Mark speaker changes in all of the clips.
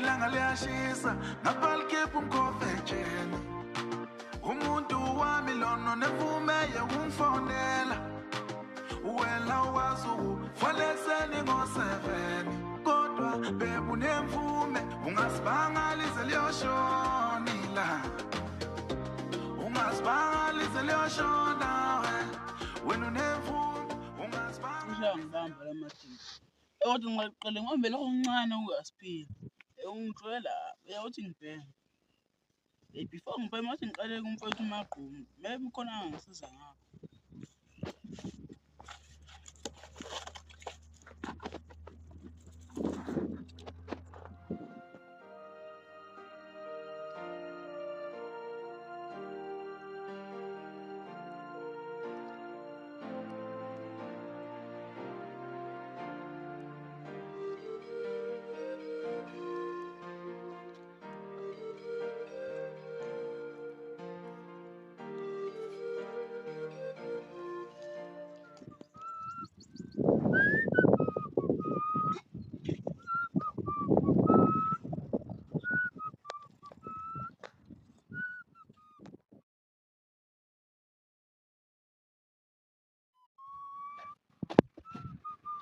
Speaker 1: ilanga liyashisa ngaphalikepha umkhofetsheni umuntu wami lono nevume yekumfonela wena wazi ufaneleseni ngo-7 kodwa bebu nemvume ungasibangalize liyoshonila ungasibangalize liyoshona wena unemvume
Speaker 2: ngibamba la madini eyothi ngiqale ngobe lo uncane uyasiphila ungijwela eyothi ngibheke before ngibheke mase ngiqale kumfowethu uMaqhubu maybe khona angisiza ngakho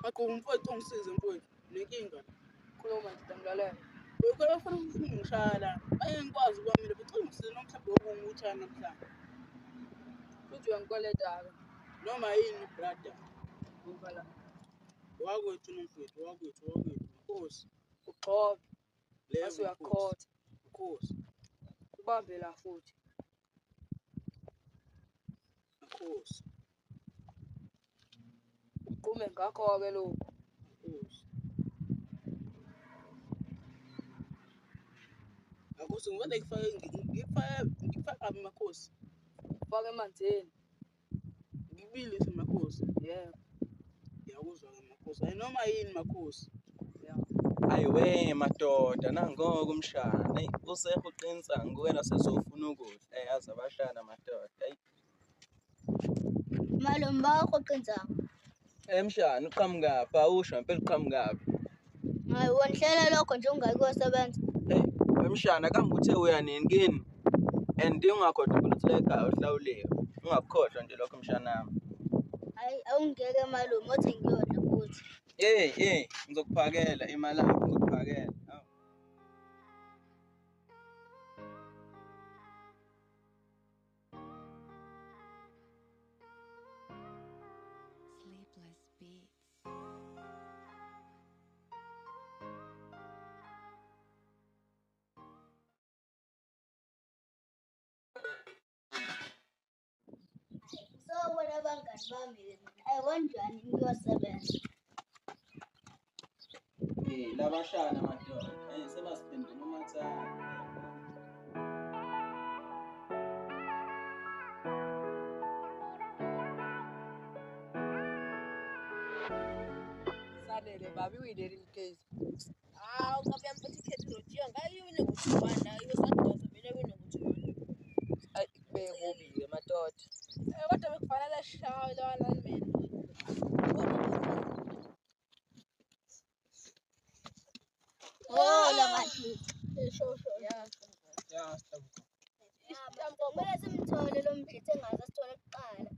Speaker 2: Maqhubu mfowethu ungisize mfowethu nenkinga
Speaker 3: khuluma nje damlalela
Speaker 2: uyokela ufuna ukungishaya ayengikwazi kwamile becela ngisize nomhlaba wokunguthana namhlanje
Speaker 3: futhi uyangikoleta-ke
Speaker 2: noma yini brother
Speaker 3: uvala
Speaker 2: wakwethu nomfowethu wakwethu Nkosi
Speaker 3: ugxobe
Speaker 2: leyo
Speaker 3: mase uyakhotha
Speaker 2: Nkosi
Speaker 3: ubambe la futhi
Speaker 2: Nkosi
Speaker 3: uqume ngakho-ke lokhu
Speaker 2: Nkosi Nkosi ngikade ngifake makhosi
Speaker 3: ufake emanzini
Speaker 2: ngibilise makhosi
Speaker 3: yebo
Speaker 2: ngiyakuzwa-ke makhosi ayinoma yini makhosi
Speaker 4: Ayiwe madoda nangoko umshana usekho uqinisa nguwena sezofuna ukudla yazi abashana madoda
Speaker 5: Malum bakho qinisa
Speaker 4: mshana uqhamukaphi awusho impela uqhamukaphi
Speaker 5: hayi wonhlela lokho nje ungayikosebenza
Speaker 4: mshana kambe uthe uyanini kini and ungakhohlwa ukuthi le ekhaya uhlawuliwe ungakukhohlwa nje lokho mshanami
Speaker 5: hayi awungeke malum othi ngiyodla futhi
Speaker 4: ngizokuphakela imali yakho ngizokuphakela
Speaker 6: Sleepless beats.
Speaker 5: so wena bangani bami ayiwanjani ngiyosebenza
Speaker 4: labashana madoda sebasiphendula umathanda
Speaker 3: salele babi uyileli mkezi
Speaker 7: hawu ngabe yamphethe ikhethi nojiya ngayo wine ngothumana iyosadonsa vele wine ngothumana
Speaker 3: ayi bekubi-ke madoda
Speaker 7: kodwa bekufanele shawe lawana mina
Speaker 5: hola manje
Speaker 7: shosho
Speaker 5: kumele simthole lo mphithe engaze sithole kuqala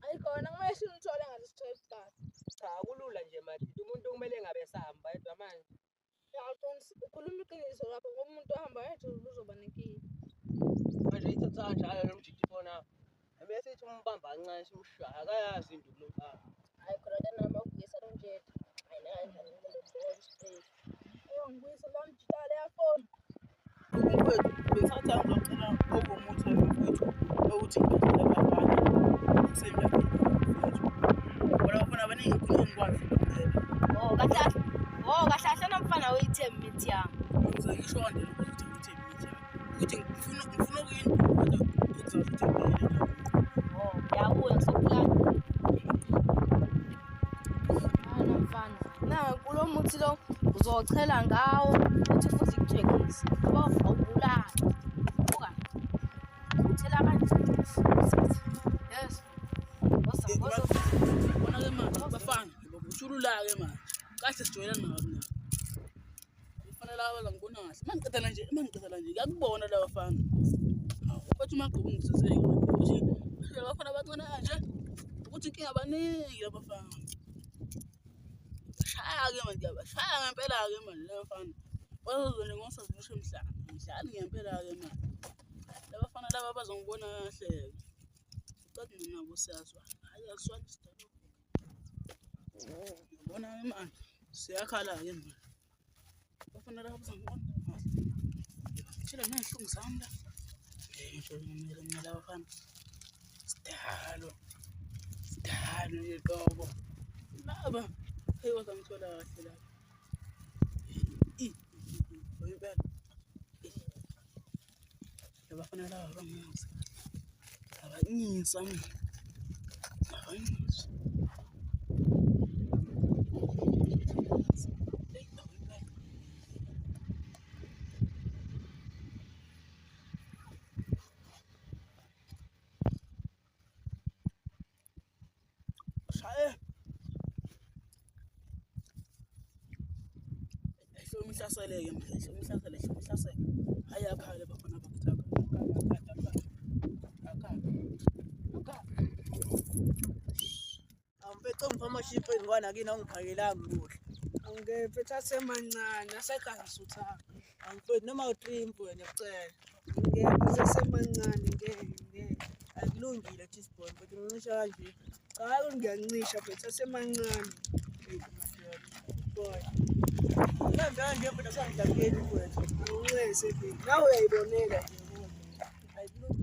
Speaker 7: ayikhona kumele simthole ngaze sithole kuqala
Speaker 3: cha kulula nje manje umuntu kumele ngabe esahamba yedwa manje
Speaker 7: ukhuluma iqiniso lapho ngoba umuntu ohamba yedwa uzoba nenkinga
Speaker 3: manje ithatha njalo lo mjiji bona bese sithi umbamba kancane simshaya akayazi into umuntu
Speaker 7: hayi khona nami ukugisa umjede hayi ngibuyise lo mjitala yafona
Speaker 2: mfowethu besatha ngizocela okomuthi mfowethu ukuthi ngicela abafana semhlabeni mfowethu bona bafuna abaningi kulo ngikwazi
Speaker 5: kahle nomfana uyithemba mithi yami
Speaker 2: ngizayishonde ukuthi ngithembe mithi ukuthi ngifuna ukuyini ukuthi
Speaker 5: yabuya ngisokulana
Speaker 7: mfana na kulo muthi lo uzochela ngawo uthi futhi kuthekisi awubulala buka uthela abantu yes
Speaker 2: bona ke manje bafana uthulula ke manje kahle sijwayelana nabo na labafana laba bazangibona kahle. Mangicedela nje kuyakubona labafana. Bathi maqhubu ngisizeke ukuthi labafana abancane kanje ukuthi inkinga abaningi labafana. Shaya-ke manje ngiyabashaya ngempela-ke manje labafana. Bazozona ngosazimisho emhlane. Ngidlali ngempela-ke manje. Labafana laba bazongibona kahle-ke. Ucathi mina nabo siyazwana. Hhayi asizwani sidalwa. Ngibona-ke manje siyakhala-ke manje. Abafana laba bazongibona kahle. Ngitshela ney'nhlungu zami la. Ngisho mina abafana. Sidalo nje qobo. Laba bazangithola kahle laba. Impela. Labafana laba bangizi. Abanyisa mina. Abanyisa. Shaya. Umhlaseleke manje, umhlasele. Hayi akhale bafana bakuthaka.
Speaker 3: Angiphethe ngifamashiphi ngwana kini angiphakelanga ukudla.
Speaker 6: Angiphethe asemancane asekhaya suthaka.
Speaker 3: Angiphethe noma u3 wena kucela.
Speaker 6: Ngeke asemancane ngeke.
Speaker 3: Akulungile Chisbon kodwa ngicisha kanje.
Speaker 6: Cha ngiyancisha phethe asemancane.
Speaker 3: Boy. Ngizanga nje phela sangidakeni mfowethu.
Speaker 6: Unxese phela. Nawe uyayibonela nje.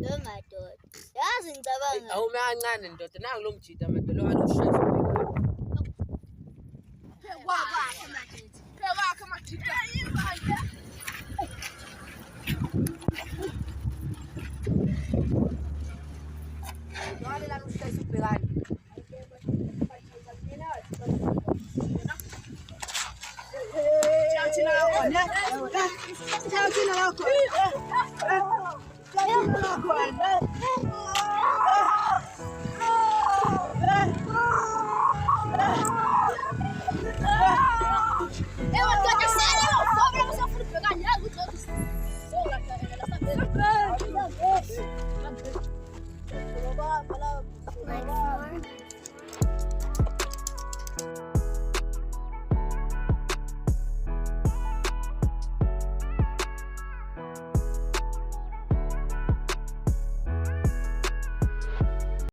Speaker 5: Lo madoda. Yazi ngicabanga.
Speaker 3: Awume kancane ndoda nangu lo mjida madolo kaloshaya.
Speaker 7: Kwakhe madida.
Speaker 3: Ngale la ushaya ubhekani. Thina lakho ne. Thina lakho.